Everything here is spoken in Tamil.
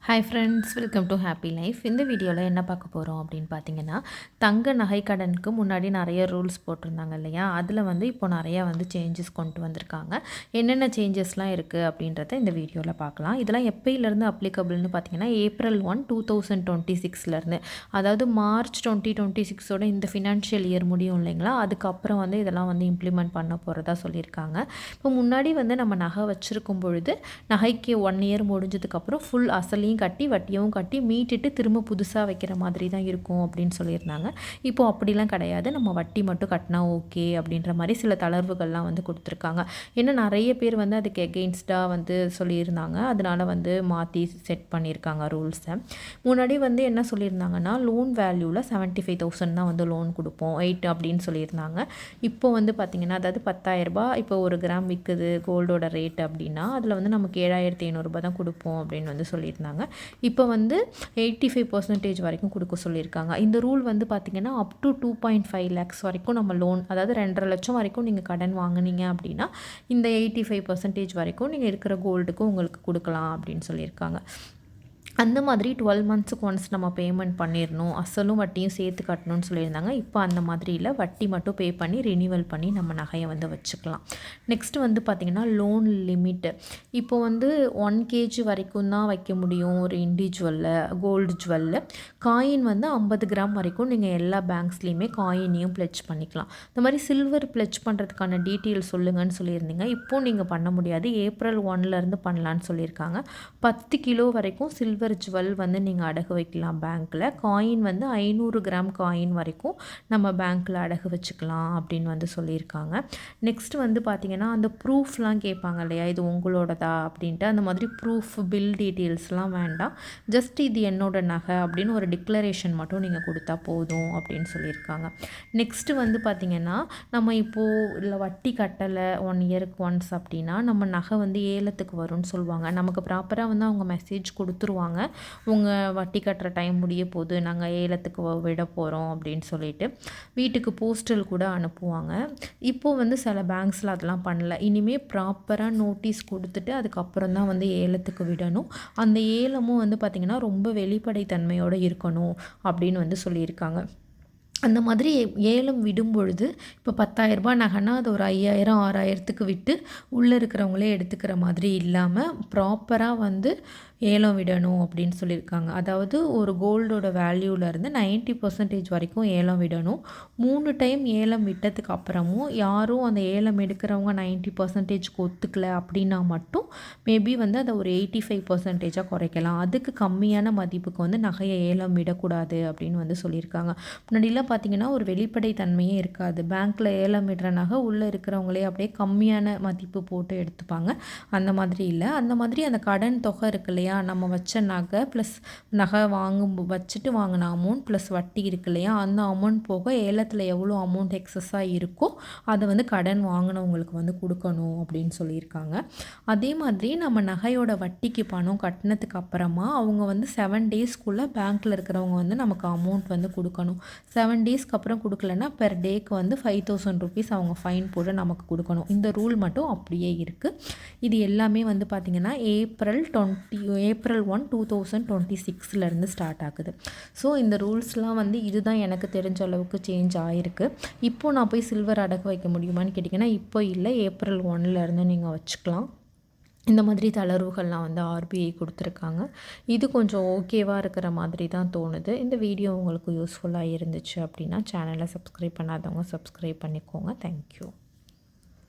Hi friends, welcome to happy life. இந்த வீடியோவில் என்ன பார்க்க போகிறோம் அப்படின்னு பார்த்தீங்கன்னா, தங்க நகை கடனுக்கு முன்னாடி நிறைய ரூல்ஸ் போட்டிருந்தாங்க இல்லையா, அதில் இப்போ நிறையா சேஞ்சஸ் கொண்டு வந்திருக்காங்க. என்னென்ன சேஞ்சஸ்லாம் இருக்குது அப்படின்றத இந்த வீடியோவில் பார்க்கலாம். இதெல்லாம் எப்போயிலேருந்து அப்ளிகபிள்னு பார்த்தீங்கன்னா, April 1, 2026 அதாவது மார்ச் 2026 இந்த ஃபினான்ஷியல் இயர் முடியும் இல்லைங்களா, அதுக்கப்புறம் இதெல்லாம் இம்ப்ளிமெண்ட் பண்ண போகிறதா சொல்லியிருக்காங்க. இப்போ முன்னாடி நம்ம நகை வச்சுருக்கும் பொழுது நகைக்கு 1 இயர் முடிஞ்சதுக்கப்புறம் ஃபுல் அசலையும் கட்டி வட்டியும் கட்டி மீட்டுட்டு திரும்ப புதுசாக வைக்கிற மாதிரி தான் இருக்கும் அப்படின்னு சொல்லியிருந்தாங்க. இப்போது அப்படிலாம் கிடையாது, நம்ம வட்டி மட்டும் கட்டினா ஓகே அப்படின்ற மாதிரி சில தளர்வுகள்லாம் கொடுத்துருக்காங்க. ஏன்னா நிறைய பேர் அதுக்கு எகெயின்ஸ்டாக சொல்லியிருந்தாங்க. அதனால் மாற்றி செட் பண்ணியிருக்காங்க ரூல்ஸை. முன்னாடி என்ன சொல்லியிருந்தாங்கன்னா, லோன் வேல்யூவில் 75,000 தான் லோன் கொடுப்போம் 8 அப்படின்னு சொல்லியிருந்தாங்க. இப்போ பார்த்திங்கன்னா, அதாவது 10,000 இப்போ 1 கிராம் விற்குது கோல்டோட ரேட் அப்படின்னா, அதில் நமக்கு 7,500 தான் கொடுப்போம் அப்படின்னு சொல்லியிருந்தாங்க. இப்போ 85% வரைக்கும் கொடுக்க சொல்லியிருக்காங்க. இந்த ரூல் பார்த்திங்கன்னா அப் டு 2.5 lakhs வரைக்கும் நம்ம லோன், அதாவது 2.5 லட்சம் வரைக்கும் நீங்கள் கடன் வாங்கினீங்க அப்படின்னா இந்த 85% வரைக்கும் நீங்கள் இருக்கிற கோல்டுக்கு உங்களுக்கு கொடுக்கலாம் அப்படின்னு சொல்லியிருக்காங்க. அந்த மாதிரி 12 monthsக்கு ஒன்ஸ் நம்ம பேமெண்ட் பண்ணிடணும், அசலும் வட்டியும் சேர்த்து கட்டணும்னு சொல்லியிருந்தாங்க. இப்போ அந்த மாதிரி இல்லை, வட்டி மட்டும் பே பண்ணி ரினியூவல் பண்ணி நம்ம நகையை வச்சுக்கலாம். நெக்ஸ்ட் பார்த்திங்கன்னா லோன் லிமிட்டு. இப்போ 1 kg வரைக்கும் தான் வைக்க முடியும் ஒரு இண்டிவிஜுவலில் கோல்டு ஜுவல்லில். காயின் 50 கிராம் வரைக்கும் நீங்கள் எல்லா பேங்க்ஸ்லேயுமே காயினையும் பிளெட்ஜ் பண்ணிக்கலாம். இந்த மாதிரி சில்வர் பிளெட்ஜ் பண்ணுறதுக்கான டீட்டெயில் சொல்லுங்கன்னு சொல்லியிருந்தீங்க. இப்போது நீங்கள் பண்ண முடியாது, April 1 பண்ணலான்னு சொல்லியிருக்காங்க. 10 கிலோ வரைக்கும் சில்வர் ஜுவல் நீங்கள் அடகு வைக்கலாம் பேங்க்கில். காயின் 500 கிராம் காயின் வரைக்கும் நம்ம பேங்க்கில் அடகு வச்சுக்கலாம் அப்படின்னு சொல்லியிருக்காங்க. நெக்ஸ்ட் பார்த்திங்கன்னா அந்த ப்ரூஃப்லாம் கேட்பாங்க இல்லையா, இது உங்களோடதா அப்படின்ட்டு. அந்த மாதிரி ப்ரூஃப் பில் டீட்டெயில்ஸ்லாம் வேண்டாம், ஜஸ்ட் இது என்னோட நகை அப்படின்னு ஒரு டிக்ளரேஷன் மட்டும் நீங்கள் கொடுத்தா போதும் அப்படின்னு சொல்லியிருக்காங்க. நெக்ஸ்ட்டு பார்த்திங்கன்னா, நம்ம இப்போது இல்லை வட்டி கட்டலை 1 இயருக்கு ஒன்ஸ் அப்படின்னா நம்ம நகை ஏலத்துக்கு வரும்னு சொல்லுவாங்க. நமக்கு ப்ராப்பராக அவங்க மெசேஜ் கொடுத்துருவாங்க, உங்கள் வட்டி கட்டுற டைம் முடிய போது, நாங்கள் ஏலத்துக்கு விட போகிறோம் அப்படின்னு சொல்லிட்டு வீட்டுக்கு போஸ்டல் கூட அனுப்புவாங்க. இப்போது சில பேங்க்ஸில் அதெல்லாம் பண்ணல. இனிமேல் ப்ராப்பராக நோட்டீஸ் கொடுத்துட்டு அதுக்கப்புறம் தான் ஏலத்துக்கு விடணும். அந்த ஏலமும் பார்த்திங்கன்னா ரொம்ப வெளிப்படைத்தன்மையோடு இருக்கணும் அப்படின்னு சொல்லியிருக்காங்க. அந்த மாதிரி ஏலம் விடும் பொழுது இப்போ 10,000 நகைன்னா அது ஒரு 5,000 6,000க்கு விட்டு உள்ளே இருக்கிறவங்களே எடுத்துக்கிற மாதிரி இல்லாமல் ப்ராப்பராக ஏலம் விடணும் அப்படின்னு சொல்லியிருக்காங்க. அதாவது ஒரு கோல்டோட வேல்யூலேருந்து 90% வரைக்கும் ஏலம் விடணும். 3 டைம் ஏலம் விட்டதுக்கு அப்புறமும் யாரும் அந்த ஏலம் எடுக்கிறவங்க 90%க்கு ஒத்துக்கலை அப்படின்னா மட்டும் மேபி அதை ஒரு 85%ஆக குறைக்கலாம். அதுக்கு கம்மியான மதிப்புக்கு நகையை ஏலம் விடக்கூடாது அப்படின்னு சொல்லியிருக்காங்க. முன்னாடிலாம் பார்த்திங்கன்னா ஒரு வெளிப்படைத்தன்மையே இருக்காது. பேங்க்கில் ஏலம் விடுறனாக உள்ளே இருக்கிறவங்களே அப்படியே கம்மியான மதிப்பு போட்டு எடுத்துப்பாங்க. அந்த மாதிரி இல்லை. அந்த மாதிரி அந்த கடன் தொகை இருக்கு இல்லையா, நம்ம வச்ச நகை ப்ளஸ் நகை வச்சுட்டு வாங்கின அமௌண்ட் ப்ளஸ் வட்டி இருக்கு இல்லையா, அந்த அமௌண்ட் போக ஏலத்தில் எவ்வளோ அமௌண்ட் எக்ஸஸாக இருக்கோ அதை கடன் வாங்கினவங்களுக்கு கொடுக்கணும் அப்படின்னு சொல்லியிருக்காங்க. அதே மாதிரி நம்ம நகையோட வட்டிக்கு பணம் கட்டினதுக்கு அப்புறமா அவங்க 7 டேஸ்க்குள்ளே பேங்க்கில் இருக்கிறவங்க நமக்கு அமௌண்ட் கொடுக்கணும். 7 டேஸ்க்கு அப்புறம் கொடுக்கலன்னா பெர் டேக்கு 5,000 rupees அவங்க ஃபைன் போட்டு நமக்கு கொடுக்கணும். இந்த ரூல் மட்டும் அப்படியே இருக்குது. இது எல்லாமே பார்த்திங்கன்னா April 1, 2026 ஸ்டார்ட் ஆகுது. ஸோ இந்த ரூல்ஸ்லாம் இதுதான் எனக்கு தெரிஞ்ச அளவுக்கு சேஞ்ச் ஆகிருக்கு. இப்போது நான் போய் சில்வர் அடகு வைக்க முடியுமான்னு கேட்டிங்கன்னா இப்போ இல்லை, April 1 நீங்கள் வச்சுக்கலாம். இந்த மாதிரி தளர்வுகள்லாம் RBI கொடுத்துருக்காங்க. இது கொஞ்சம் ஓகேவாக இருக்கிற மாதிரி தான் தோணுது. இந்த வீடியோ உங்களுக்கு யூஸ்ஃபுல்லாக இருந்துச்சு அப்படின்னா சேனலை சப்ஸ்கிரைப் பண்ணாதவங்க சப்ஸ்கிரைப் பண்ணிக்கோங்க. தேங்க்யூ.